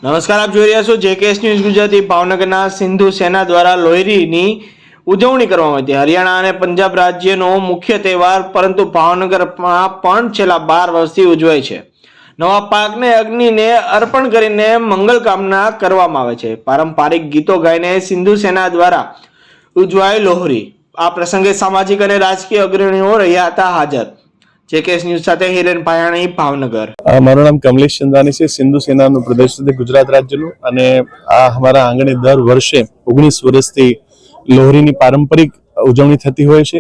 નમસ્કાર, આપ જોઈ રહ્યા છો જેકેએસ ન્યૂઝ ગુજરાતી। ભાવનગરના સિંધુ સેના દ્વારા લોહરીની ઉજવણી કરવામાં આવી હતી। હરિયાણા અને પંજાબ રાજ્યનો મુખ્ય તહેવાર, પરંતુ ભાવનગરમાં પણ છેલ્લા 12 વર્ષથી ઉજવાય છે। નવા પાકને અગ્નિને અર્પણ કરીને મંગલ કામના કરવામાં આવે છે। પારંપરિક ગીતો ગાઈને સિંધુ સેના દ્વારા ઉજવાય લોહરી। આ પ્રસંગે સામાજિક અને રાજકીય અગ્રણીઓ રહ્યા હતા હાજર। જેકેએસ ન્યૂઝ સાથે હિરેન ભાયાણી, ભાવનગર। મારું નામ કમલેશ ચંદાની છે। સિંધુ સેનાનું પ્રદેશ છે ગુજરાત રાજ્યનું, અને આ અમારા આંગણે દર વર્ષે 19 વર્ષથી લોહરીની પારંપરિક ઉજવણી થતી હોય છે,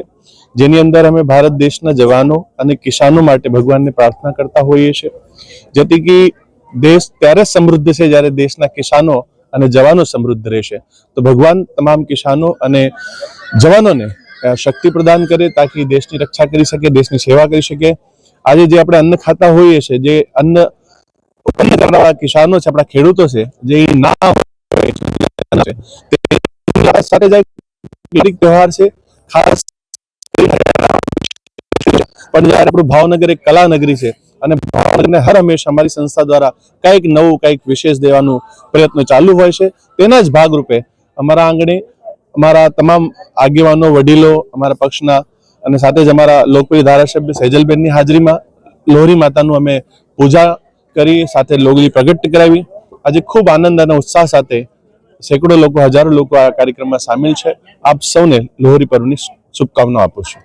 જેની અંદર અમે ભારત દેશના જવાનો અને કિસાનો માટે ભગવાનને પ્રાર્થના કરતા હોઈએ છીએ, જેથી કે દેશ ત્યારે સમૃદ્ધ છે જ્યારે દેશના કિસાનો અને જવાનો સમૃદ્ધ રહેશે। તો ભગવાન તમામ કિસાનો અને જવાનોને શક્તિ પ્રદાન કરે, તાકી દેશની રક્ષા કરી શકે, દેશની સેવા કરી શકે। આજે જે આપણે અન્ન ખાતા હોઈએ છીએ, જે અન્ન ઉત્પન્ન કરનારા કિસાનો છે, આપણા ખેડૂતો છે, જે ના હોય સાથે જાય તહેવાર છે ખાસ। પણ જ્યારે આપણું ભાવનગર એક કલા નગરી છે, અને ભાવનગરને હર હંમેશા અમારી સંસ્થા દ્વારા કંઈક નવું, કંઈક વિશેષ દેવાનું પ્રયત્ન ચાલુ હોય છે। તેના જ ભાગરૂપે અમારા આંગણે અમારા તમામ આગેવાનો, વડીલો, અમારા પક્ષના અને સાથે જ અમારા લોકપ્રિય ધારાસભ્ય સેજલબેનની હાજરીમાં લોહરી માતાનું અમે પૂજા કરી, સાથે લોહરી પ્રગટ કરાવી। આજે ખૂબ આનંદ અને ઉત્સાહ સાથે સેંકડો લોકો, હજારો લોકો આ કાર્યક્રમમાં સામેલ છે। આપ સૌને લોહરી પર્વની શુભકામનાઓ આપું છું।